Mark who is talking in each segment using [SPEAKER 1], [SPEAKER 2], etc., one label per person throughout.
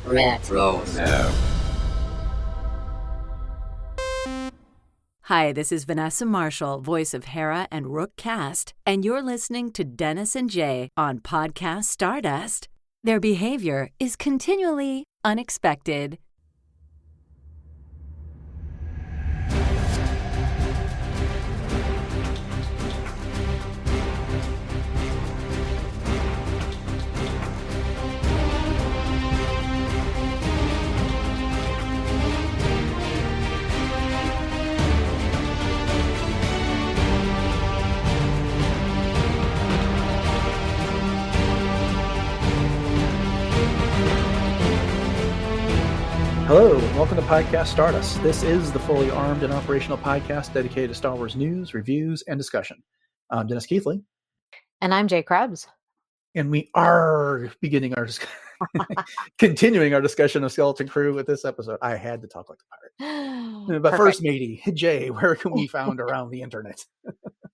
[SPEAKER 1] Retro.
[SPEAKER 2] Hi, this is Vanessa Marshall, voice of Hera and Rook Cast, and you're listening to Dennis and Jay on Podcast Stardust. Their behavior is continually unexpected.
[SPEAKER 3] Hello, and welcome to Podcast Stardust. This is the fully armed and operational podcast dedicated to Star Wars news, reviews, and discussion. I'm Dennis Keithley.
[SPEAKER 4] And I'm Jay Krebs.
[SPEAKER 3] And we are beginning our continuing our discussion of Skeleton Crew with this episode. I had to talk like a pirate. But first, matey, Jay, where can we found around the internet?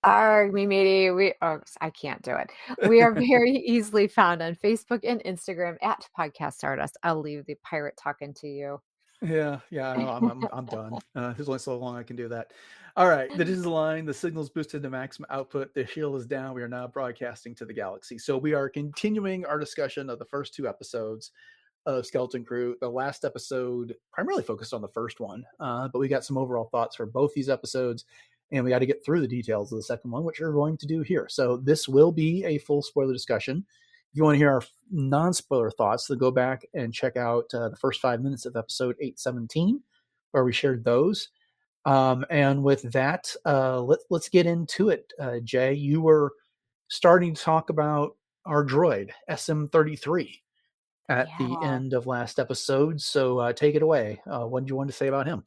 [SPEAKER 4] Arg, me matey. I can't do it. We are very easily found on Facebook and Instagram at Podcast Stardust. I'll leave the pirate talking to you.
[SPEAKER 3] Yeah, I know. I'm done. There's only so long I can do that. All right, the digital line, the signal's boosted to maximum output, the shield is down. We are now broadcasting to the galaxy. So we are continuing our discussion of the first two episodes of Skeleton Crew. The last episode primarily focused on the first one, but we got some overall thoughts for both these episodes, and we got to get through the details of the second one, which we're going to do here. So this will be a full spoiler discussion. If you want to hear our non-spoiler thoughts, then go back and check out the first 5 minutes of episode 817, where we shared those. And with that, let's get into it. Jay, you were starting to talk about our droid, SM-33, at the end of last episode. So take it away. What did you want to say about him?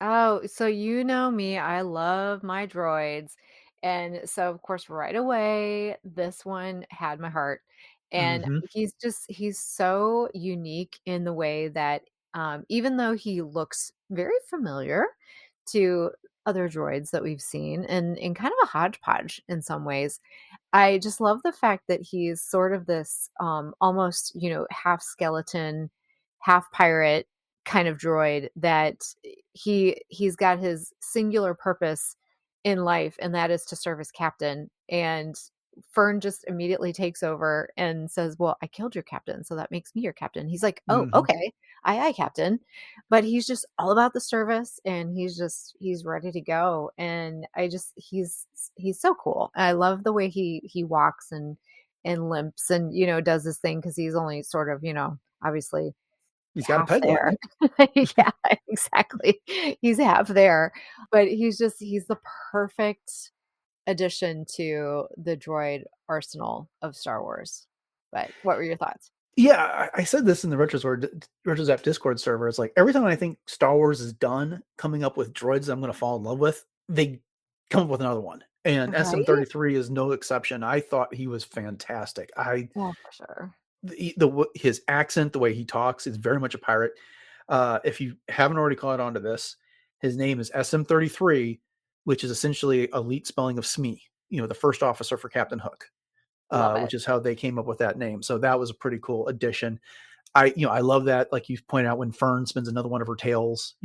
[SPEAKER 4] Oh, so you know me. I love my droids. And so, of course, right away, this one had my heart. And he's so unique in the way that even though he looks very familiar to other droids that we've seen and in kind of a hodgepodge in some ways, I just love the fact that he's sort of this almost, half skeleton, half pirate kind of droid, that he's got his singular purpose in life, and that is to serve as captain. And Fern just immediately takes over and says, well, I killed your captain, so that makes me your captain. He's like, oh, okay, aye, captain. But he's just all about the service, and he's ready to go. And he's so cool. I love the way he walks and limps and, does this thing, because he's only sort of, obviously
[SPEAKER 3] he's got a peg
[SPEAKER 4] there. Yeah, exactly. He's half there, but he's the perfect addition to the droid arsenal of Star Wars. But what were your thoughts?
[SPEAKER 3] Yeah, I said this in the RetroZap Discord server. It's like every time I think Star Wars is done coming up with droids that I'm going to fall in love with, they come up with another one. And right? SM-33 is no exception. I thought he was fantastic.
[SPEAKER 4] Yeah, for sure.
[SPEAKER 3] His accent, the way he talks, is very much a pirate. If you haven't already caught on to this, his name is SM-33, which is essentially elite spelling of Smee, the first officer for Captain Hook, which is how they came up with that name. So that was a pretty cool addition. I love that. Like you pointed out, when Fern spins another one of her tales,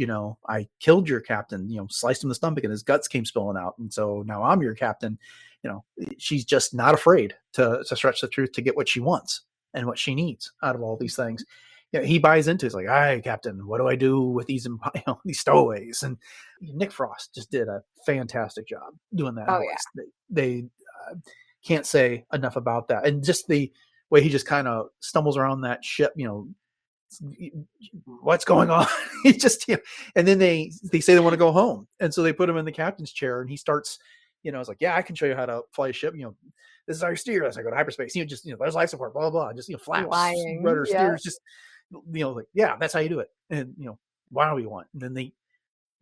[SPEAKER 3] I killed your captain, sliced him in the stomach and his guts came spilling out. And so now I'm your captain. She's just not afraid to stretch the truth to get what she wants and what she needs out of all these things. He buys into it. He's like, "Aye, Captain, what do I do with these, these stowaways?" And Nick Frost just did a fantastic job doing that voice. Yeah. They can't say enough about that. And just the way he just kind of stumbles around that ship, what's going on? He just, and then they say they want to go home. And so they put him in the captain's chair, and he starts, it's like, yeah, I can show you how to fly a ship. This is how you steer as I go to hyperspace. There's life support, blah, blah, blah. Just, flaps, rudder, steers, just, like, yeah, that's how you do it. And, why do we want? And then they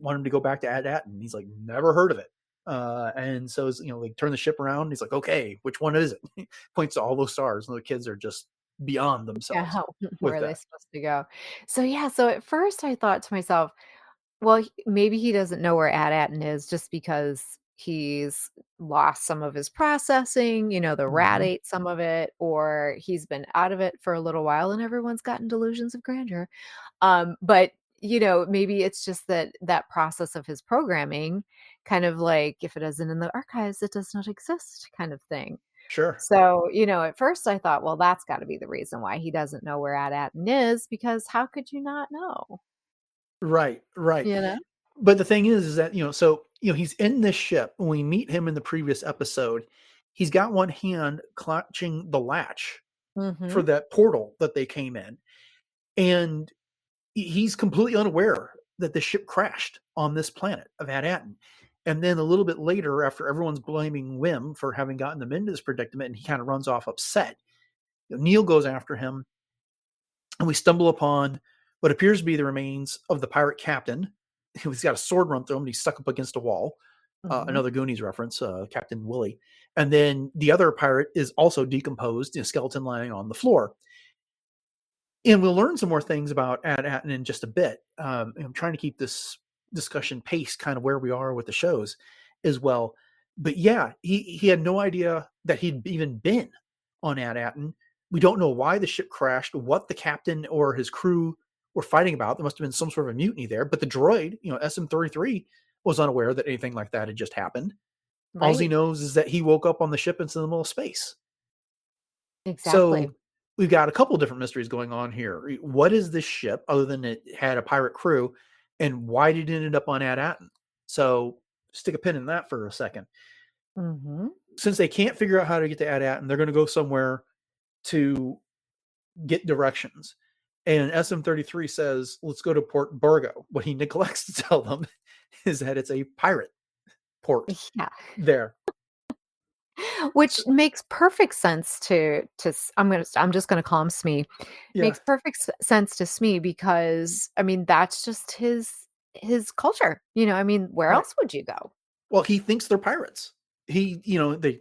[SPEAKER 3] want him to go back to At Attin. He's like, never heard of it. And so, they turn the ship around. He's like, okay, which one is it? He points to all those stars, and the kids are just beyond themselves.
[SPEAKER 4] Yeah, where are they supposed to go? So at first I thought to myself, well, maybe he doesn't know where At Attin is just because he's lost some of his processing, the rat
[SPEAKER 3] Mhm.
[SPEAKER 4] ate some of it, or he's been out of it for a little while and everyone's gotten delusions of grandeur. But maybe it's just that process of his programming, kind of like if it isn't in the archives, it does not exist kind of thing.
[SPEAKER 3] Sure.
[SPEAKER 4] So, at first I thought, well, that's got to be the reason why he doesn't know where At Attin is, because how could you not know?
[SPEAKER 3] Right, right.
[SPEAKER 4] You know?
[SPEAKER 3] But the thing is that, so, he's in this ship. When we meet him in the previous episode, he's got one hand clutching the latch for
[SPEAKER 4] Mhm.
[SPEAKER 3] that portal that they came in. And he's completely unaware that the ship crashed on this planet of At Attin. And then a little bit later, after everyone's blaming Wim for having gotten them into this predicament, and he kind of runs off upset, Neil goes after him, and we stumble upon what appears to be the remains of the pirate captain. He's got a sword run through him, and he's stuck up against a wall.
[SPEAKER 4] Mhm.
[SPEAKER 3] Another Goonies reference, Captain Willie. And then the other pirate is also decomposed, skeleton lying on the floor. And we'll learn some more things about At Attin in just a bit. I'm trying to keep this discussion pace kind of where we are with the shows as well. But yeah, he had no idea that he'd even been on At Attin. We don't know why the ship crashed, what the captain or his crew were fighting about. There must have been some sort of a mutiny there. But the droid, SM-33, was unaware that anything like that had just happened. All he
[SPEAKER 4] Right.
[SPEAKER 3] knows is that he woke up on the ship into the middle of space.
[SPEAKER 4] Exactly.
[SPEAKER 3] So we've got a couple different mysteries going on here. What is this ship other than it had a pirate crew, and why did it end up on At Attin? So stick a pin in that for a second.
[SPEAKER 4] Mhm.
[SPEAKER 3] Since they can't figure out how to get to At Attin, they're going to go somewhere to get directions. And SM-33 says, let's go to Port Borgo. What he neglects to tell them is that it's a pirate port
[SPEAKER 4] Yeah.
[SPEAKER 3] there.
[SPEAKER 4] Which makes perfect sense I'm just gonna call him Smee.
[SPEAKER 3] Yeah,
[SPEAKER 4] Makes perfect sense to Smee because, I mean, that's just his culture, I mean, where
[SPEAKER 3] right.
[SPEAKER 4] else would you go?
[SPEAKER 3] Well, he thinks they're pirates. They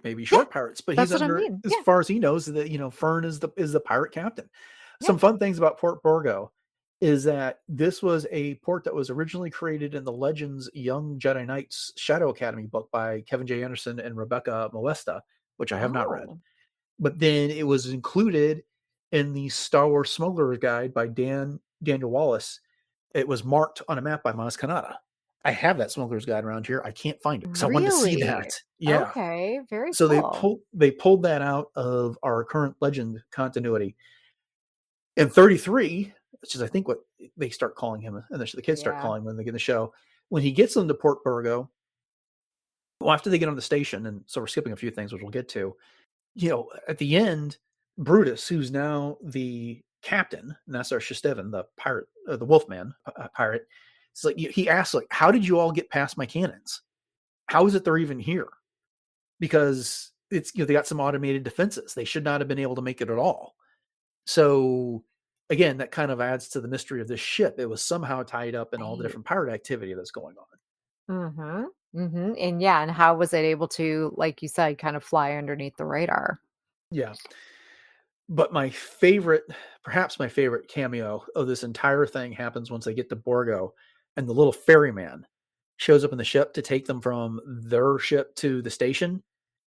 [SPEAKER 3] may be
[SPEAKER 4] Yeah,
[SPEAKER 3] short pirates, but he's
[SPEAKER 4] that's what I
[SPEAKER 3] under,
[SPEAKER 4] mean.
[SPEAKER 3] as
[SPEAKER 4] Yeah,
[SPEAKER 3] far as he knows, that Fern is the pirate captain.
[SPEAKER 4] yeah.
[SPEAKER 3] Some fun things about Port Borgo is that this was a port that was originally created in the Legends Young Jedi Knights Shadow Academy book by Kevin J. Anderson and Rebecca Molesta, which I have not read.
[SPEAKER 4] Oh,
[SPEAKER 3] But then it was included in the Star Wars Smuggler's Guide by Daniel Wallace. It was marked on a map by Maz Kanata. I have that Smuggler's Guide around here. I can't find it because I wanted to see
[SPEAKER 4] really?
[SPEAKER 3] that. Yeah.
[SPEAKER 4] Okay, very
[SPEAKER 3] So
[SPEAKER 4] cool.
[SPEAKER 3] they pulled that out of our current Legend continuity. In 33, which is I think what they start calling him, and the kids start
[SPEAKER 4] Yeah.
[SPEAKER 3] calling him when they get in the show. When he gets them to Port Burgo, well, after they get on the station, and so we're skipping a few things which we'll get to. At the end, Brutus, who's now the captain, and that's our Shistevan, the pirate, the Wolfman pirate. It's like he asks, like, "How did you all get past my cannons? How is it they're even here?" Because it's they got some automated defenses. They should not have been able to make it at all. So again, that kind of adds to the mystery of this ship. It was somehow tied up in all the
[SPEAKER 4] Right.
[SPEAKER 3] different pirate activity that's going on.
[SPEAKER 4] Mhm. Mhm, and yeah, and how was it able to, like you said, kind of fly underneath the radar?
[SPEAKER 3] Yeah. But perhaps my favorite cameo of this entire thing happens once they get to Borgo, and the little ferryman shows up in the ship to take them from their ship to the station.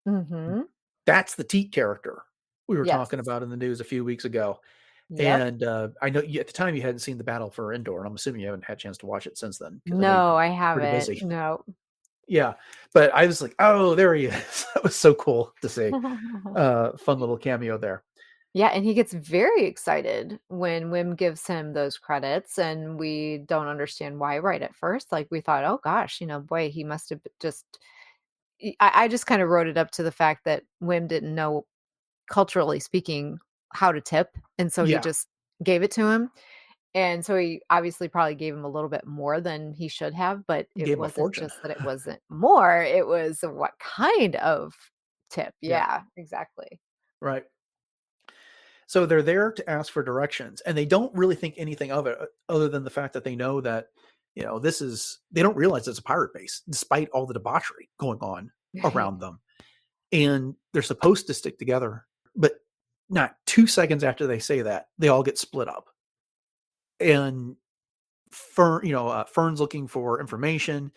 [SPEAKER 4] Mhm.
[SPEAKER 3] That's the Teat character we were
[SPEAKER 4] Yes.
[SPEAKER 3] talking about in the news a few weeks ago.
[SPEAKER 4] Yep.
[SPEAKER 3] And I know at the time you hadn't seen the Battle for Endor, and I'm assuming you haven't had a chance to watch it since then because I know you've
[SPEAKER 4] No,
[SPEAKER 3] been
[SPEAKER 4] I
[SPEAKER 3] pretty
[SPEAKER 4] haven't.
[SPEAKER 3] busy.
[SPEAKER 4] No.
[SPEAKER 3] Yeah, but I was like, oh, there he is. That was so cool to see. Fun little cameo there.
[SPEAKER 4] Yeah, and he gets very excited when Wim gives him those credits, and we don't understand why right at first. Like, we thought, "Oh gosh, boy, he must have just." I just kind of wrote it up to the fact that Wim didn't know, culturally speaking, how to tip, and so he
[SPEAKER 3] Yeah,
[SPEAKER 4] just gave it to him. And so he obviously probably gave him a little bit more than he should have, but it
[SPEAKER 3] gave him a
[SPEAKER 4] wasn't
[SPEAKER 3] fortune.
[SPEAKER 4] just that it wasn't more, it was what kind of tip.
[SPEAKER 3] Yeah,
[SPEAKER 4] Yeah, exactly.
[SPEAKER 3] right. So they're there to ask for directions, and they don't really think anything of it other than the fact that they know that they don't realize it's a pirate base despite all the debauchery going on
[SPEAKER 4] Right.
[SPEAKER 3] around them, and they're supposed to stick together. But not 2 seconds after they say that, they all get split up, and Fern's looking for information,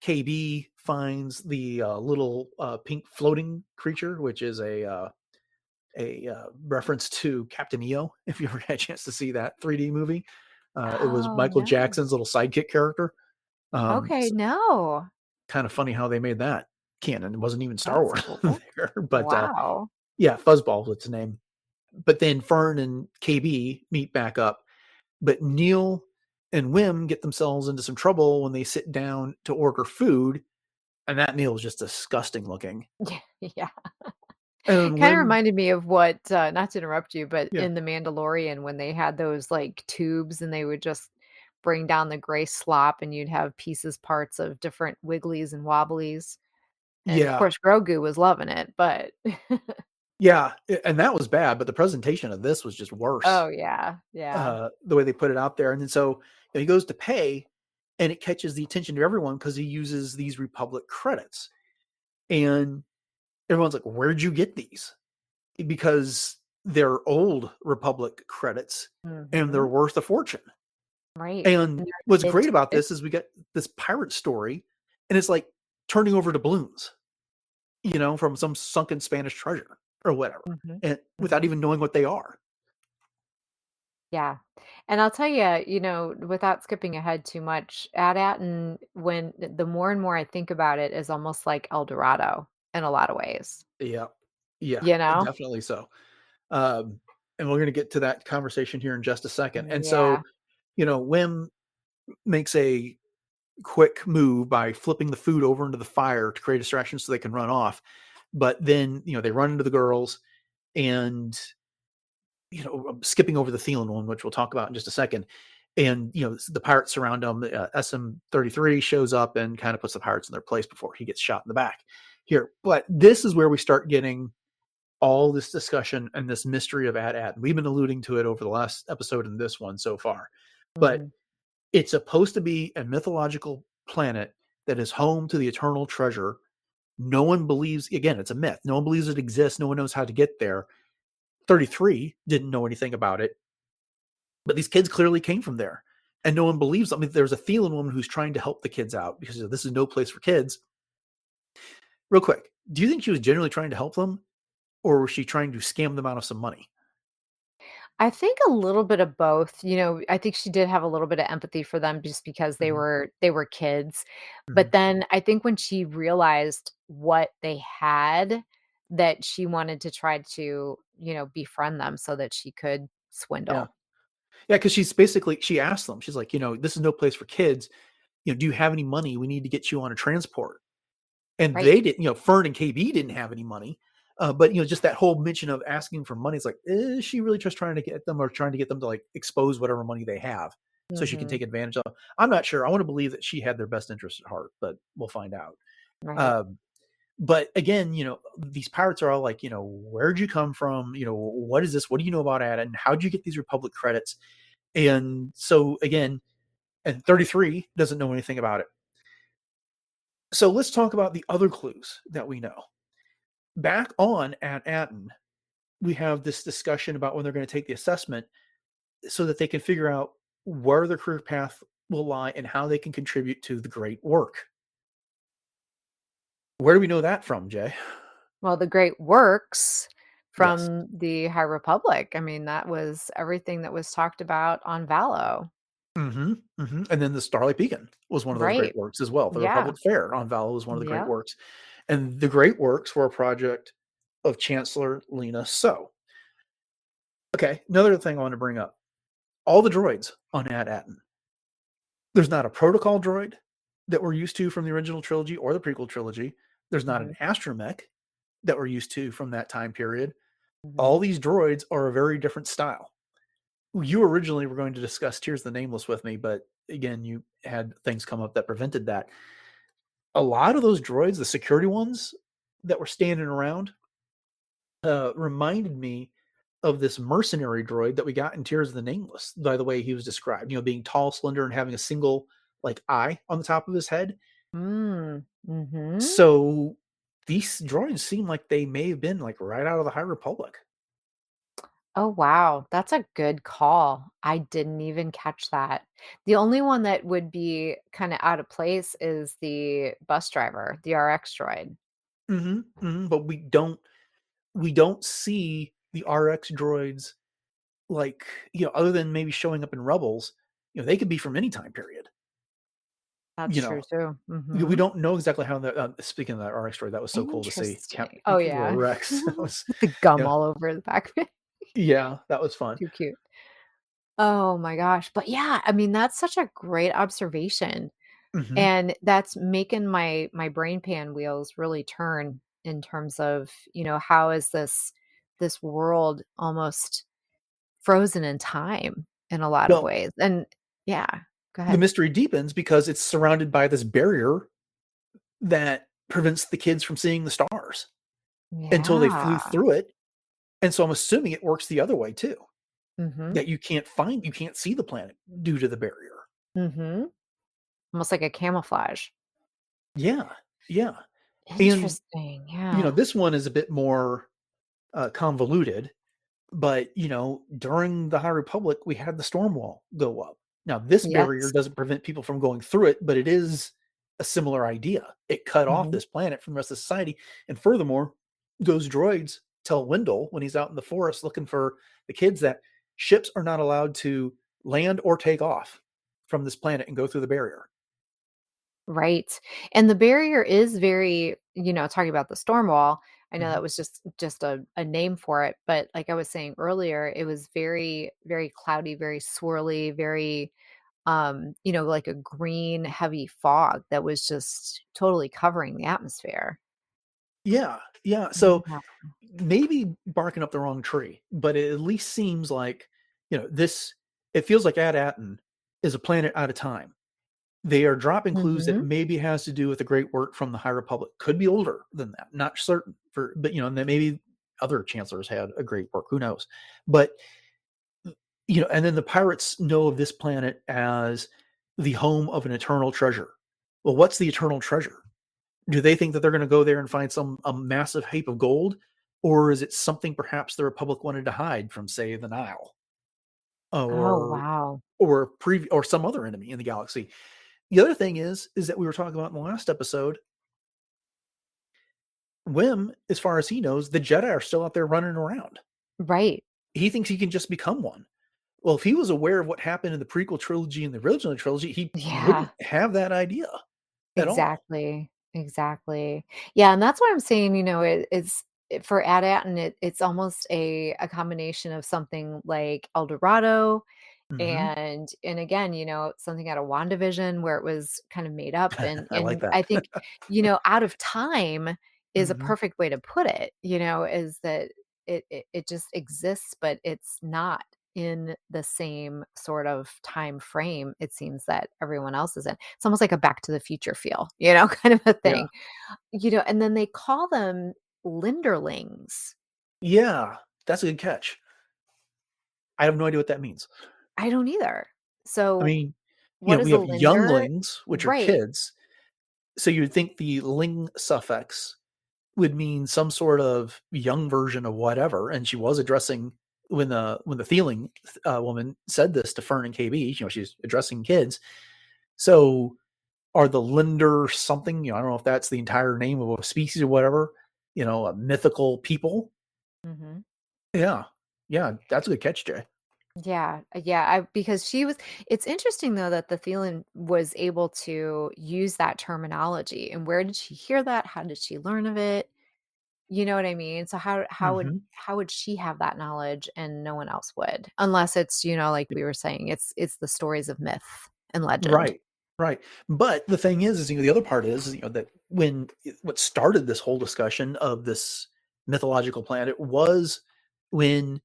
[SPEAKER 3] KB finds the little pink floating creature, which is a reference to Captain EO. If you ever had a chance to see that 3D movie, it was
[SPEAKER 4] Oh,
[SPEAKER 3] Michael
[SPEAKER 4] no.
[SPEAKER 3] Jackson's little sidekick character.
[SPEAKER 4] Okay,
[SPEAKER 3] So
[SPEAKER 4] no.
[SPEAKER 3] kind of funny how they made that canon. It wasn't even Star
[SPEAKER 4] That's
[SPEAKER 3] Wars
[SPEAKER 4] cool.
[SPEAKER 3] there, but
[SPEAKER 4] Wow.
[SPEAKER 3] yeah, Fuzzball was its name. But then Fern and KB meet back up, but Neil and Wim get themselves into some trouble when they sit down to order food, and that meal is just disgusting looking.
[SPEAKER 4] Yeah.
[SPEAKER 3] And
[SPEAKER 4] Kinda
[SPEAKER 3] Wim,
[SPEAKER 4] reminded me of what, not to interrupt you, but
[SPEAKER 3] yeah,
[SPEAKER 4] in The Mandalorian when they had those, like, tubes and they would just bring down the gray slop and you'd have pieces, parts of different wigglies and wobblies, and, of
[SPEAKER 3] yeah,
[SPEAKER 4] course, Grogu was loving it, but
[SPEAKER 3] yeah, and that was bad, but the presentation of this was just worse.
[SPEAKER 4] Oh, yeah, yeah.
[SPEAKER 3] The way they put it out there, and then so he goes to pay, and it catches the attention of everyone because he uses these Republic credits, and everyone's like, "Where'd you get these?" Because they're old Republic credits, and they're
[SPEAKER 4] Mhm.
[SPEAKER 3] worth a fortune.
[SPEAKER 4] Right,
[SPEAKER 3] And
[SPEAKER 4] and
[SPEAKER 3] what's
[SPEAKER 4] they're
[SPEAKER 3] great about
[SPEAKER 4] minted.
[SPEAKER 3] this is we get this pirate story, and it's like turning over doubloons, from some sunken Spanish treasure or whatever,
[SPEAKER 4] Mhm,
[SPEAKER 3] and without
[SPEAKER 4] mhm.
[SPEAKER 3] even knowing what they are.
[SPEAKER 4] Yeah, and I'll tell you, without skipping ahead too much, At Attin, when the more and more I think about it, is almost like El Dorado in a lot of ways,
[SPEAKER 3] Yeah. Yeah,
[SPEAKER 4] you know?
[SPEAKER 3] definitely so. Um, and we're gonna get to that conversation here in just a second. And so,
[SPEAKER 4] Yeah,
[SPEAKER 3] Wim makes a quick move by flipping the food over into the fire to create distraction so they can run off. But then, they run into the girls and, skipping over the Thielen one, which we'll talk about in just a second. And, the pirates surround them. SM-33 shows up and kind of puts the pirates in their place before he gets shot in the back here. But this is where we start getting all this discussion and this mystery of At Attin. We've been alluding to it over the last episode and this one so far. But
[SPEAKER 4] mhm,
[SPEAKER 3] it's supposed to be a mythological planet that is home to the eternal treasure. No one believes, again, it's a myth. No one believes it exists. No one knows how to get there. 33 didn't know anything about it, but these kids clearly came from there. And no one believes. I mean, there's a Thielen woman who's trying to help the kids out because this is no place for kids. Real quick, do you think she was genuinely trying to help them, or was she trying to scam them out of some money?
[SPEAKER 4] I think a little bit of both, I think she did have a little bit of empathy for them just because they
[SPEAKER 3] Mhm,
[SPEAKER 4] were they were kids, but
[SPEAKER 3] mhm.
[SPEAKER 4] then I think when she realized what they had, that she wanted to try to, befriend them so that she could
[SPEAKER 3] Yeah.
[SPEAKER 4] swindle.
[SPEAKER 3] Yeah, because she asked them, she's like, "This is no place for kids. Do you have any money? We need to get you on a transport." And
[SPEAKER 4] Right.
[SPEAKER 3] they didn't, Fern and KB didn't have any money. But just that whole mention of asking for money, it's like, is she really just trying to get them or trying to get them to like expose whatever money they have so she can
[SPEAKER 4] Mhm.
[SPEAKER 3] take advantage of? I'm not sure. I want to believe that she had their best interest at heart, but we'll find out.
[SPEAKER 4] Right.
[SPEAKER 3] Um, but again, these pirates are all like, where'd you come from? What is this? What do you know about Ada? And how'd you get these Republic credits? And so again, and 33 doesn't know anything about it. So let's talk about the other clues that we know. Back on At Attin, we have this discussion about when they're going to take the assessment so that they can figure out where their career path will lie and how they can contribute to the great work. Where do we know that from, Jay?
[SPEAKER 4] Well, the great works
[SPEAKER 3] Yes.
[SPEAKER 4] from the High Republic, I mean, that was everything that was talked about on Valo.
[SPEAKER 3] And then the Starlight Beacon was one of those great
[SPEAKER 4] Right.
[SPEAKER 3] works as well. The
[SPEAKER 4] Yeah.
[SPEAKER 3] Republic Fair on Val was one of the great
[SPEAKER 4] Yep.
[SPEAKER 3] works. And the great works were a project of Chancellor Lena So. Okay, another thing I want to bring up. All the droids on At Attin. There's not a protocol droid that we're used to from the original trilogy or the prequel trilogy. There's not an
[SPEAKER 4] Mhm.
[SPEAKER 3] astromech that we're used to from that time period. All
[SPEAKER 4] Mhm.
[SPEAKER 3] these droids are a very different style. You originally were going to discuss Tears of the Nameless with me, but again, you had things come up that prevented that. A lot of those droids, the security ones that were standing around, reminded me of this mercenary droid that we got in Tears of the Nameless, by the way he was described, being tall, slender, and having a single like eye on the top of his head.
[SPEAKER 4] Mm. Mhm.
[SPEAKER 3] So these droids seem like they may have been like right out of the High Republic.
[SPEAKER 4] Oh, wow. That's a good call. I didn't even catch that. The only one that would be kinda out of place is the bus driver, the RX droid.
[SPEAKER 3] But we don't see the RX droids, like, other than maybe showing up in Rebels. They could be from any time period.
[SPEAKER 4] That's
[SPEAKER 3] You
[SPEAKER 4] true
[SPEAKER 3] know,
[SPEAKER 4] too.
[SPEAKER 3] we
[SPEAKER 4] Mhm.
[SPEAKER 3] don't know exactly how the speaking of that RX droid, that was so cool to see.
[SPEAKER 4] Interesting. Oh,
[SPEAKER 3] Little
[SPEAKER 4] yeah.
[SPEAKER 3] Rex. That was,
[SPEAKER 4] With the gum
[SPEAKER 3] yeah,
[SPEAKER 4] all over the back of it.
[SPEAKER 3] yeah, that was fun.
[SPEAKER 4] Too cute. Oh my gosh. But yeah, I mean, that's such a great observation.
[SPEAKER 3] Hmm.
[SPEAKER 4] And that's making my brain pan wheels really turn in terms of, how is this world almost frozen in time in a lot of
[SPEAKER 3] Well,
[SPEAKER 4] ways. And yeah, go
[SPEAKER 3] the
[SPEAKER 4] ahead.
[SPEAKER 3] mystery deepens because it's surrounded by this barrier that prevents the kids from seeing the stars until they flew
[SPEAKER 4] Yeah.
[SPEAKER 3] through it. And so I'm assuming it works the other way too.
[SPEAKER 4] Mhm.
[SPEAKER 3] That you can't see the planet due to the barrier.
[SPEAKER 4] Mhm. Almost like a camouflage.
[SPEAKER 3] Yeah, yeah. And
[SPEAKER 4] Interesting. Yeah.
[SPEAKER 3] this one is a bit more convoluted. But, during the High Republic, we had the storm wall go up. Now, this barrier
[SPEAKER 4] Yes.
[SPEAKER 3] doesn't prevent people from going through it, but it is a similar idea. It cut off
[SPEAKER 4] Mhm.
[SPEAKER 3] this planet from the rest of society. And furthermore, those droids tell Wendell when he's out in the forest looking for the kids that ships are not allowed to land or take off from this planet and go through the barrier.
[SPEAKER 4] Right. And the barrier is very, talking about the storm wall, I know
[SPEAKER 3] Mhm.
[SPEAKER 4] that was just a name for it, but like I was saying earlier, it was very, very cloudy, very swirly, very like a green heavy fog that was just totally covering the atmosphere.
[SPEAKER 3] Yeah, yeah. So
[SPEAKER 4] Yeah.
[SPEAKER 3] maybe barking up the wrong tree, but it at least seems like, this it feels like At Attin is a planet at a time. They are dropping clues that
[SPEAKER 4] Mhm.
[SPEAKER 3] maybe has to do with the great work from the High Republic. Could be older than that, not certain for, but and then maybe other chancellors had a great work. Who knows? But and then the pirates know of this planet as the home of an eternal treasure. Well, what's the eternal treasure? Do they think that they're going to go there and find some a massive heap of gold, or is it something perhaps the Republic wanted to hide from, say, the Nile,
[SPEAKER 4] Oh,
[SPEAKER 3] or
[SPEAKER 4] wow.
[SPEAKER 3] or some other enemy in the galaxy? The other thing is that we were talking about in the last episode. Wim, as far as he knows, the Jedi are still out there running around.
[SPEAKER 4] Right.
[SPEAKER 3] He thinks he can just become one. Well, if he was aware of what happened in the prequel trilogy and the original trilogy, he
[SPEAKER 4] Yeah.
[SPEAKER 3] wouldn't have that idea at all.
[SPEAKER 4] Exactly, exactly. Yeah, and that's why I'm saying, for AT-AT, and it's almost a combination of something like El Dorado
[SPEAKER 3] Hmm.
[SPEAKER 4] and again, something out of WandaVision where it was kind of made up
[SPEAKER 3] I like
[SPEAKER 4] and
[SPEAKER 3] that.
[SPEAKER 4] I think, out of time is a
[SPEAKER 3] Hmm.
[SPEAKER 4] perfect way to put it, is that it just exists, but it's not in the same sort of time frame it seems that everyone else is in. It's almost like a Back to the Future feel, kind of a
[SPEAKER 3] Yeah.
[SPEAKER 4] thing. And then they call them Linderlings.
[SPEAKER 3] Yeah. That's a good catch. I have no idea what that means.
[SPEAKER 4] I don't either.
[SPEAKER 3] I
[SPEAKER 4] So
[SPEAKER 3] mean,
[SPEAKER 4] what
[SPEAKER 3] we
[SPEAKER 4] is a
[SPEAKER 3] have
[SPEAKER 4] Linder?
[SPEAKER 3] younglings, which are
[SPEAKER 4] Right.
[SPEAKER 3] kids. So you'd think the ling suffix would mean some sort of young version of whatever. And she was addressing when the Feeling woman said this to Fern and KB. She's addressing kids. So are the Linder something? I don't know if that's the entire name of a species or whatever. A mythical people.
[SPEAKER 4] Mhm.
[SPEAKER 3] Yeah, yeah, that's a good catch, Jay.
[SPEAKER 4] Yeah, yeah, because it's interesting though that the Thielen was able to use that terminology, and where did she hear that? How did she learn of it? You know what I mean? So
[SPEAKER 3] Hmm.
[SPEAKER 4] how would she have that knowledge and no one else would? Unless it's, like we were saying, it's the stories of myth and legend.
[SPEAKER 3] Right, right. But the thing is the other part is, that what started this whole discussion of this mythological planet was when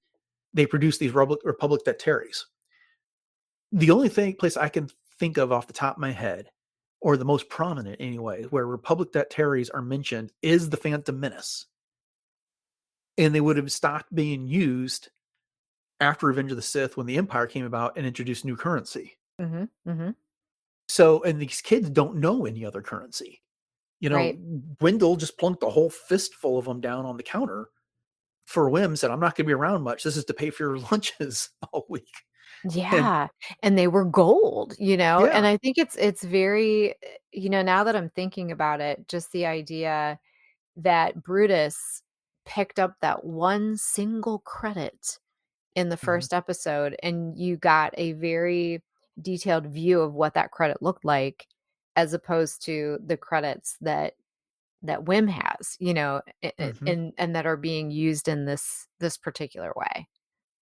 [SPEAKER 3] they produced these Republic that tarries. The only place I can think of off the top of my head, or the most prominent anyway, where Republic that tarries are mentioned is the Phantom Menace, and they would have stopped being used after Revenge of the Sith when the Empire came about and introduced new currency.
[SPEAKER 4] Mhm, mhm.
[SPEAKER 3] So, and these kids don't know any other currency.
[SPEAKER 4] Right.
[SPEAKER 3] Wendell just plunked a whole fistful of them down on the counter for Wim said, I'm not going to be around much. This is to pay for your lunches all week. And
[SPEAKER 4] Yeah, and they were gold, and
[SPEAKER 3] yeah.
[SPEAKER 4] I think it's very, now that I'm thinking about it, just the idea that Brutus picked up that one single credit in the
[SPEAKER 3] Mhm.
[SPEAKER 4] first episode, and you got a very detailed view of what that credit looked like, as opposed to the credits that Wim has,
[SPEAKER 3] Mhm.
[SPEAKER 4] and that are being used in this particular way.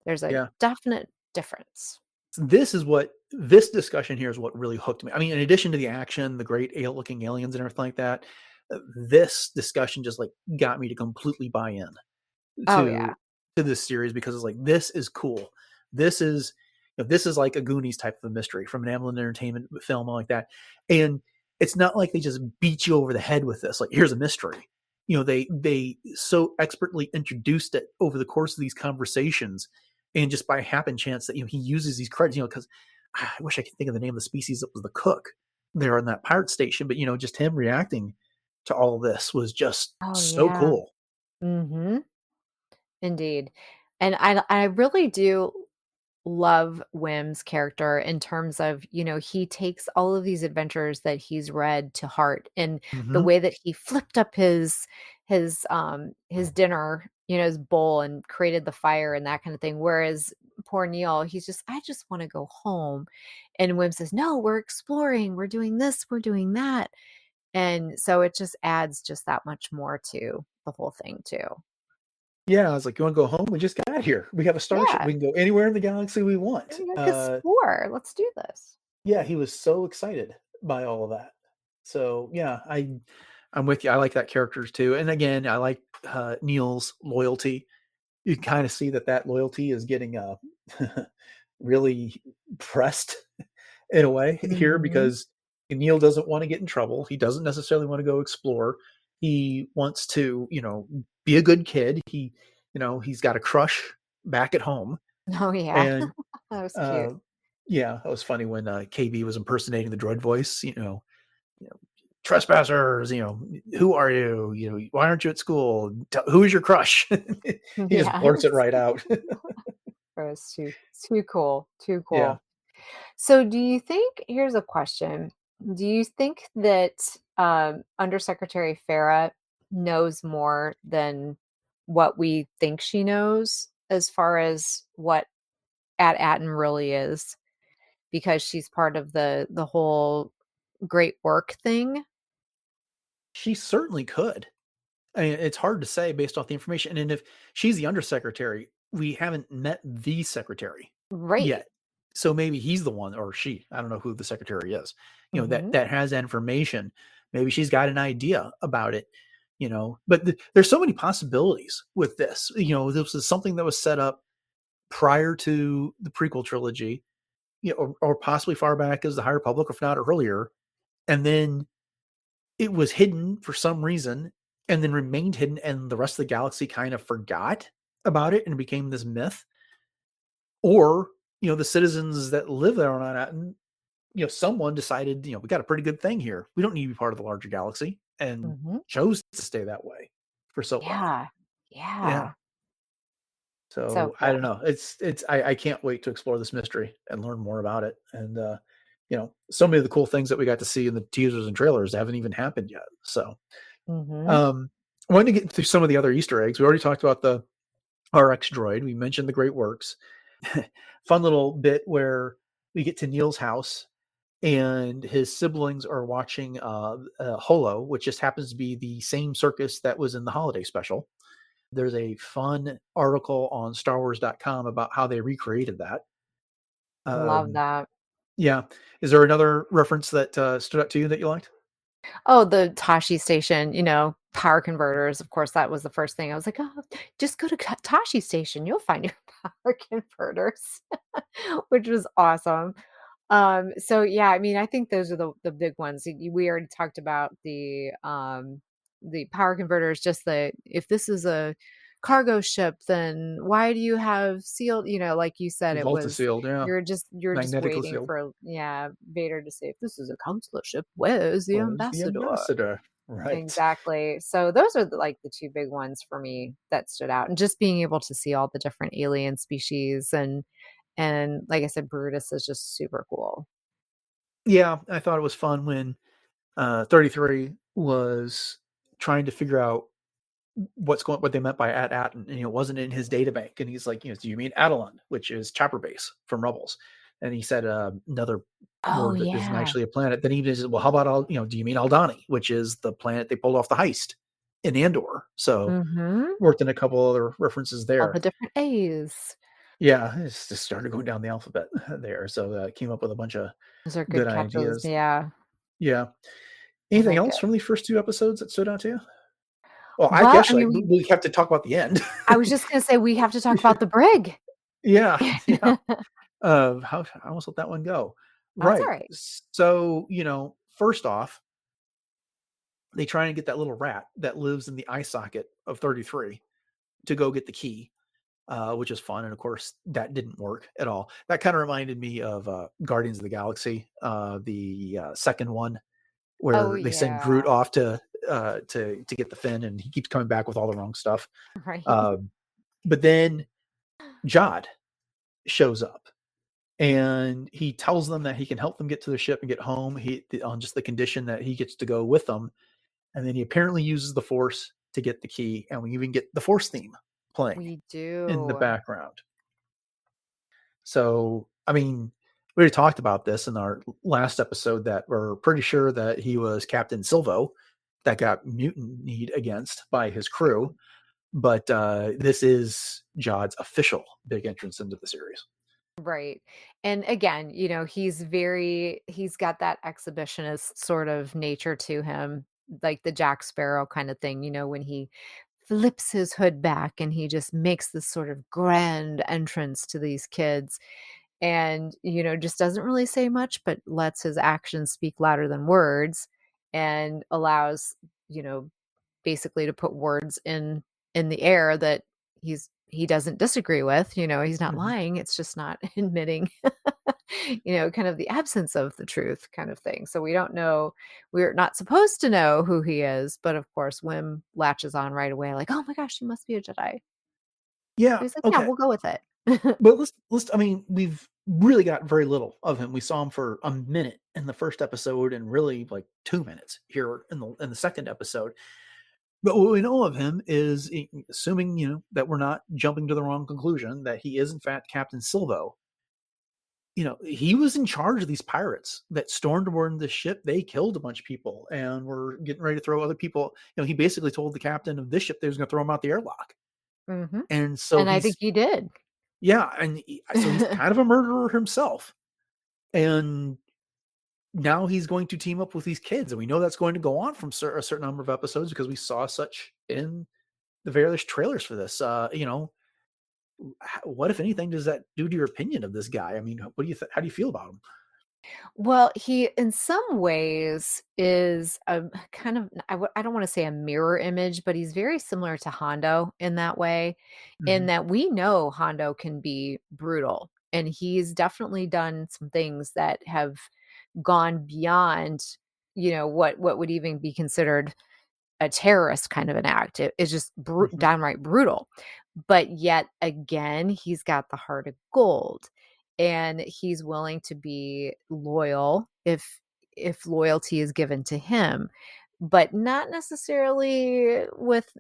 [SPEAKER 4] There's a
[SPEAKER 3] Yeah.
[SPEAKER 4] definite difference.
[SPEAKER 3] This discussion here is what really hooked me. I mean, in addition to the action, the great looking aliens and everything like that, this discussion just like got me to completely buy in
[SPEAKER 4] Oh, yeah.
[SPEAKER 3] to this series because it's like this is cool. This is this is like a Goonies type of a mystery from an Amblin Entertainment film like that, and it's not like they just beat you over the head with this. Like here's a mystery. They so expertly introduced it over the course of these conversations, and just by happen chance that he uses these credits. Because I wish I could think of the name of the species that was the cook there on that pirate station, but just him reacting to all of this was just
[SPEAKER 4] Oh,
[SPEAKER 3] so
[SPEAKER 4] yeah.
[SPEAKER 3] cool.
[SPEAKER 4] Mhm. Indeed. And I really do love Wim's character in terms of, he takes all of these adventures that he's read to heart, and the
[SPEAKER 3] Hmm.
[SPEAKER 4] way that he flipped up his dinner, his bowl, and created the fire and that kind of thing. Whereas poor Neil, he's just, I just want to go home. And Wim says, no, we're exploring, we're doing this, we're doing that. And so it just adds just that much more to the whole thing too.
[SPEAKER 3] Yeah, I was like, "You wanna go home? We just got here. We have a starship.
[SPEAKER 4] Yeah.
[SPEAKER 3] We can go anywhere in the galaxy we want."
[SPEAKER 4] Yeah, explore. Let's do this.
[SPEAKER 3] Yeah, he was so excited by all of that. So, yeah, I'm with you. I like that characters too, and again, I like, Neil's loyalty. You kinda see that loyalty is getting, really pressed in a way here
[SPEAKER 4] Mhm.
[SPEAKER 3] because Neil doesn't wanna get in trouble. He doesn't necessarily wanna go explore. He wants to, be a good kid. He's got a crush back at home,
[SPEAKER 4] Oh, yeah.
[SPEAKER 3] and,
[SPEAKER 4] That was cute.
[SPEAKER 3] uh, yeah, that was funny when, KB was impersonating the droid voice, you know, "Trespassers, who are you? Why aren't you at school? Who is your crush?" He just blurts it
[SPEAKER 4] Yes.
[SPEAKER 3] right out.
[SPEAKER 4] It was too cool, too
[SPEAKER 3] Yeah.
[SPEAKER 4] cool. So do you think here's a question. Do you think that, Undersecretary Farah knows more than what we think she knows as far as what At Attin really is? Because she's part of the whole great work thing?
[SPEAKER 3] She certainly could. I mean, it's hard to say based off the information, and if she's the undersecretary, we haven't met the secretary
[SPEAKER 4] Right.
[SPEAKER 3] yet. So maybe he's the one or she, I don't know who the secretary is, that
[SPEAKER 4] Mhm.
[SPEAKER 3] that has that information. Maybe she's got an idea about it, but there's so many possibilities with this. This was something that was set up prior to the prequel trilogy, or possibly far back as the High Republic, if not earlier. And then it was hidden for some reason and then remained hidden, and the rest of the galaxy kind of forgot about it and it became this myth. Or, the citizens that live there on Attin, someone decided, we got a pretty good thing here. We don't need to be part of the larger galaxy, and
[SPEAKER 4] Mhm.
[SPEAKER 3] chose to stay that way for so long.
[SPEAKER 4] Yeah.
[SPEAKER 3] Yeah.
[SPEAKER 4] Yeah. So
[SPEAKER 3] So I don't
[SPEAKER 4] cool.
[SPEAKER 3] know. I can't wait to explore this mystery and learn more about it. And so many of the cool things that we got to see in the teasers and trailers haven't even happened yet. So
[SPEAKER 4] Mhm.
[SPEAKER 3] Um, I wanted to get through some of the other Easter eggs. We already talked about the RX droid. We mentioned the Great Works. Fun little bit where we get to Neil's house and his siblings are watching Holo, which just happens to be the same circus that was in the holiday special. There's a fun article on StarWars.com about how they recreated that.
[SPEAKER 4] Love
[SPEAKER 3] Um,
[SPEAKER 4] that.
[SPEAKER 3] yeah. Is there another reference that stood out to you that you liked?
[SPEAKER 4] Oh, the Tashi station, power converters. Of course, that was the first thing. I was like, "Oh, just go to Tashi station. You'll find your power converters," which was awesome. So yeah, I mean, I think those are the big ones. We already talked about the power converters, just the, if this is a cargo ship, then why do you have sealed, like you said, it
[SPEAKER 3] Volta
[SPEAKER 4] was,
[SPEAKER 3] sealed, yeah.
[SPEAKER 4] you're just
[SPEAKER 3] Magnetically
[SPEAKER 4] waiting
[SPEAKER 3] sealed.
[SPEAKER 4] for, yeah, Vader to say, if this is a consular ship, where's the
[SPEAKER 3] Was the
[SPEAKER 4] ambassador?
[SPEAKER 3] ambassador. Right.
[SPEAKER 4] Exactly. So those are like the two big ones for me that stood out, and just being able to see all the different alien species, and like I said, Brutus is just super cool.
[SPEAKER 3] Yeah, I thought it was fun when 33 was trying to figure out what they meant by At Attin, and it wasn't in his data bank. And he's like, do you mean Adelon, which is chopper base from Rebels? And he said another
[SPEAKER 4] Oh
[SPEAKER 3] word that isn't
[SPEAKER 4] yeah.
[SPEAKER 3] actually a planet. Then he said, well, how about do you mean Aldani, which is the planet they pulled off the heist in Andor? So
[SPEAKER 4] Mhm.
[SPEAKER 3] worked in a couple other references
[SPEAKER 4] All
[SPEAKER 3] there.
[SPEAKER 4] the different A's.
[SPEAKER 3] Yeah, it's just started going down the alphabet there. So came up with a bunch of
[SPEAKER 4] Those are
[SPEAKER 3] good
[SPEAKER 4] good catches.
[SPEAKER 3] ideas.
[SPEAKER 4] Yeah,
[SPEAKER 3] Yeah.
[SPEAKER 4] I
[SPEAKER 3] Anything
[SPEAKER 4] like
[SPEAKER 3] else
[SPEAKER 4] it.
[SPEAKER 3] from the first two episodes that stood out to you? Well, I
[SPEAKER 4] Well,
[SPEAKER 3] guess
[SPEAKER 4] I mean,
[SPEAKER 3] we have to talk about the end.
[SPEAKER 4] I was just gonna say we have to talk about the brig.
[SPEAKER 3] Yeah, yeah. How I almost let that one go.
[SPEAKER 4] That's
[SPEAKER 3] Right.
[SPEAKER 4] alright.
[SPEAKER 3] So, first off, they try and get that little rat that lives in the eye socket of 33 to go get the key, which is fun. And of course, that didn't work at all. That kind of reminded me of Guardians of the Galaxy, the second one,
[SPEAKER 4] Oh,
[SPEAKER 3] where they send Groot
[SPEAKER 4] yeah.
[SPEAKER 3] off to get the fin, and he keeps coming back with all the wrong stuff.
[SPEAKER 4] Right.
[SPEAKER 3] Um, but then Jod shows up, and he tells them that he can help them get to their ship and get home. On just the condition that he gets to go with them, and then he apparently uses the Force to get the key, and we even get the Force theme playing
[SPEAKER 4] We
[SPEAKER 3] in the
[SPEAKER 4] do.
[SPEAKER 3] background. So, I mean, we already talked about this in our last episode that we're pretty sure that he was Captain Silvo that got mutinied against by his crew. But this is Jod's official big entrance into the series.
[SPEAKER 4] Right. And again, he's got that exhibitionist sort of nature to him, like the Jack Sparrow kind of thing, when he flips his hood back and he just makes this sort of grand entrance to these kids and, just doesn't really say much, but lets his actions speak louder than words and allows, you know, basically to put words in the air that he doesn't disagree with, he's not
[SPEAKER 3] Mhm.
[SPEAKER 4] lying, it's just not admitting, kind of the absence of the truth kind of thing. So we don't know, we're not supposed to know who he is, but of course Wim latches on right away like, "Oh my gosh, he must be a Jedi."
[SPEAKER 3] Yeah.
[SPEAKER 4] He's like, "Yeah,
[SPEAKER 3] Okay.
[SPEAKER 4] we'll go with it."
[SPEAKER 3] But let's. I mean, we've really got very little of him. We saw him for a minute in the first episode, and really like 2 minutes here in the second episode. But what we know of him is, assuming that we're not jumping to the wrong conclusion, that he is in fact Captain Silvo. He was in charge of these pirates that stormed aboard the ship. They killed a bunch of people and were getting ready to throw other people. He basically told the captain of this ship they was going to throw him out the airlock.
[SPEAKER 4] Mhm.
[SPEAKER 3] And so
[SPEAKER 4] And I think
[SPEAKER 3] he's
[SPEAKER 4] he did.
[SPEAKER 3] yeah, and so he's kind of a murderer himself. And now he's going to team up with these kids, and we know that's going to go on from a certain number of episodes because we saw such in the various trailers for this. What if anything does that do to your opinion of this guy? I mean, what do you how do you feel about him?
[SPEAKER 4] Well, he in some ways is a kind of I don't wanna say a mirror image, but he's very similar to Hondo in that way, in
[SPEAKER 3] Hmm.
[SPEAKER 4] that we know Hondo can be brutal, and he's definitely done some things that have gone beyond, what would even be considered a terrorist kind of an act. It's just
[SPEAKER 3] Hmm.
[SPEAKER 4] downright brutal. But yet again, he's got the heart of gold and he's willing to be loyal if loyalty is given to him, but not necessarily with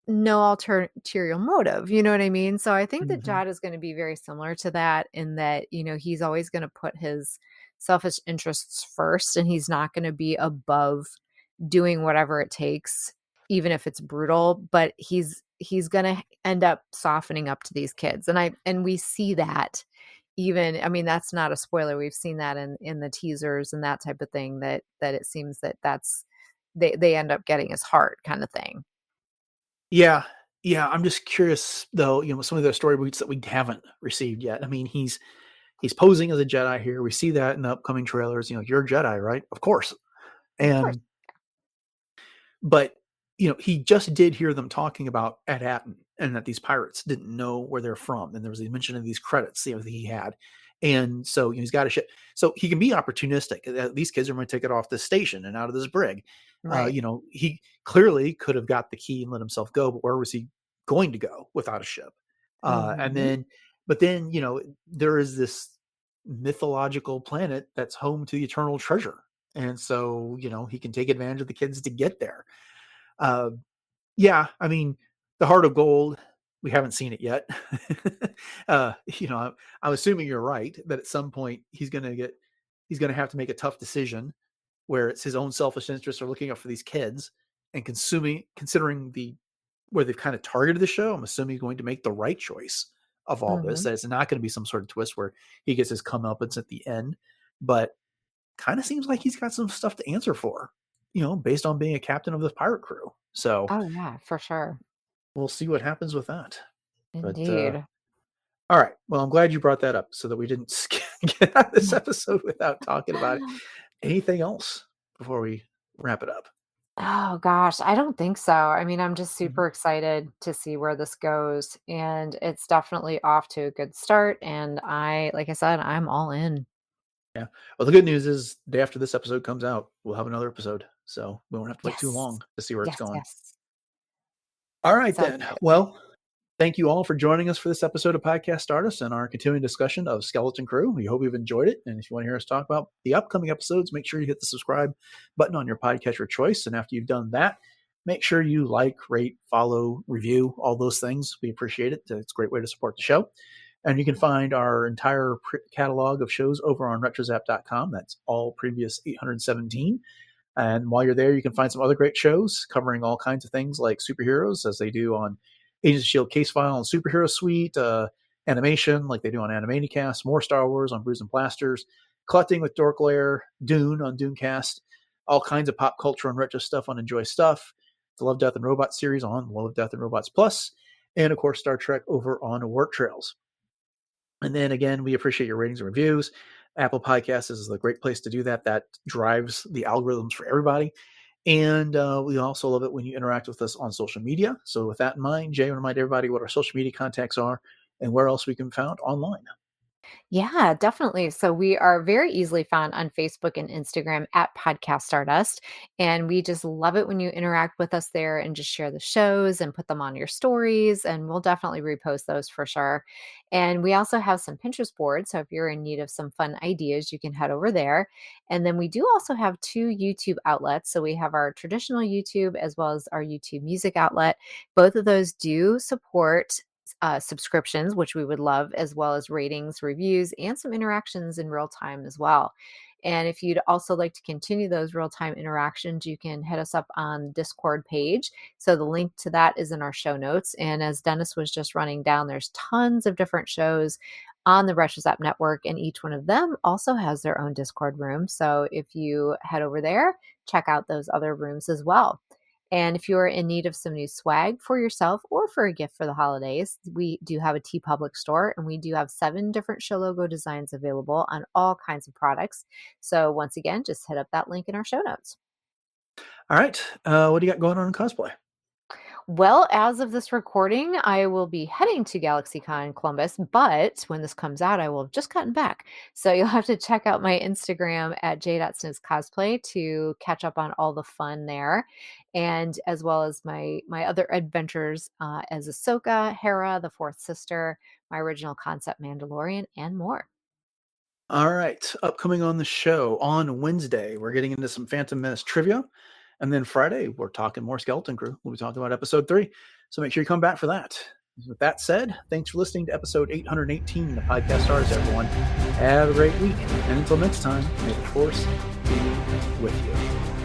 [SPEAKER 4] no ulterior motive, you know what I mean? So I think that
[SPEAKER 3] Hmm.
[SPEAKER 4] Jad is going to be very similar to that in that, he's always going to put his selfish interests first and he's not going to be above doing whatever it takes, even if it's brutal, but he's gonna end up softening up to these kids. And we see that even, I mean, that's not a spoiler. We've seen that in the teasers and that type of thing that it seems that that's they end up getting his heart kind of thing.
[SPEAKER 3] Yeah, yeah. I'm just curious though. Some of the story beats that we haven't received yet. I mean, he's posing as a Jedi here. We see that in the upcoming trailers. You're a Jedi, right? Of course.
[SPEAKER 4] Of course.
[SPEAKER 3] And but he just did hear them talking about At Attin and that these pirates didn't know where they're from, and there was a mention of these credits that he had, And so he's got a ship. So he can be opportunistic. These kids are going to take it off this station and out of this brig.
[SPEAKER 4] Right.
[SPEAKER 3] He clearly could have got the key and let himself go, but where was he going to go without a ship?
[SPEAKER 4] Mhm.
[SPEAKER 3] But then, there is this mythological planet that's home to the eternal treasure. And so, he can take advantage of the kids to get there. Yeah, I mean, the Heart of Gold, we haven't seen it yet. I'm assuming you're right that at some point he's going to have to make a tough decision where it's his own selfish interests are looking out for these kids and considering where they've kind of targeted the show. I'm assuming he's going to make the right choice of all this.
[SPEAKER 4] Mhm.
[SPEAKER 3] That it's not going to be some sort of twist where he gets his comeuppance at the end, but kind of seems like he's got some stuff to answer for, based on being a captain of the pirate crew. So
[SPEAKER 4] Oh, yeah, for sure.
[SPEAKER 3] we'll see what happens with that. But
[SPEAKER 4] Indeed.
[SPEAKER 3] all right. Well, I'm glad you brought that up so that we didn't get out of this episode without talking about it. Anything else before we wrap it up?
[SPEAKER 4] Oh gosh, I don't think so. I mean, I'm just
[SPEAKER 3] Mhm.
[SPEAKER 4] super excited to see where this goes, and it's definitely off to a good start, and like I said, I'm all in.
[SPEAKER 3] Yeah. Well, the good news is the day after this episode comes out, we'll have another episode. So we won't have to wait too
[SPEAKER 4] Yes.
[SPEAKER 3] long to see where it's
[SPEAKER 4] Yes,
[SPEAKER 3] going.
[SPEAKER 4] yes.
[SPEAKER 3] All right,
[SPEAKER 4] So
[SPEAKER 3] then.
[SPEAKER 4] excited.
[SPEAKER 3] Well, thank you all for joining us for this episode of Podcast Stardust and our continuing discussion of Skeleton Crew. We hope you've enjoyed it. And if you want to hear us talk about the upcoming episodes, make sure you hit the subscribe button on your podcatcher choice. And after you've done that, make sure you like, rate, follow, review, all those things. We appreciate it. It's a great way to support the show. And you can find our entire catalog of shows over on retrozap.com. That's all previous 817. And while you're there, you can find some other great shows covering all kinds of things like superheroes, as they do on Agents of S.H.I.E.L.D. Case File and Superhero Suite, animation like they do on Animaticast, more Star Wars on Brews and Blasters, collecting with Dork Lair, Dune on Dunecast, all kinds of pop culture and retro stuff on Enjoy Stuff, the Love, Death, and Robots series on Love, Death, and Robots Plus, and of course Star Trek over on Work Trails. And then again, we appreciate your ratings and reviews. Apple Podcasts is a great place to do that. That drives the algorithms for everybody. And we also love it when you interact with us on social media. So with that in mind, Jay, remind everybody what our social media contacts are and where else we can be found online.
[SPEAKER 4] Yeah, definitely. So we are very easily found on Facebook and Instagram at Podcast Stardust. And we just love it when you interact with us there and just share the shows and put them on your stories. And we'll definitely repost those for sure. And we also have some Pinterest boards. So if you're in need of some fun ideas, you can head over there. And then we do also have two YouTube outlets. So we have our traditional YouTube as well as our YouTube music outlet. Both of those do support subscriptions, which we would love, as well as ratings, reviews, and some interactions in real time as well. And if you'd also like to continue those real time interactions, you can hit us up on the Discord page. So the link to that is in our show notes. And as Dennis was just running down, there's tons of different shows on the RetroZap network, and each one of them also has their own Discord room. So if you head over there, check out those other rooms as well. And if you're in need of some new swag for yourself or for a gift for the holidays, we do have a TeePublic store, and we do have 7 different show logo designs available on all kinds of products. So once again, just hit up that link in our show notes.
[SPEAKER 3] All right. What do you got going on in cosplay?
[SPEAKER 4] Well, as of this recording, I will be heading to GalaxyCon Columbus, but when this comes out, I will have just gotten back. So you'll have to check out my Instagram at j.snooze to catch up on all the fun there, and as well as my other adventures as Ahsoka, Hera, the Fourth Sister, my original concept Mandalorian, and more.
[SPEAKER 3] All right. Upcoming on the show on Wednesday, we're getting into some Phantom Menace trivia. And then Friday, we're talking more Skeleton Crew. We'll be talking about episode 3. So make sure you come back for that. With that said, thanks for listening to episode 818 of Podcast Stars, everyone. Have a great week. And until next time, may the Force be with you.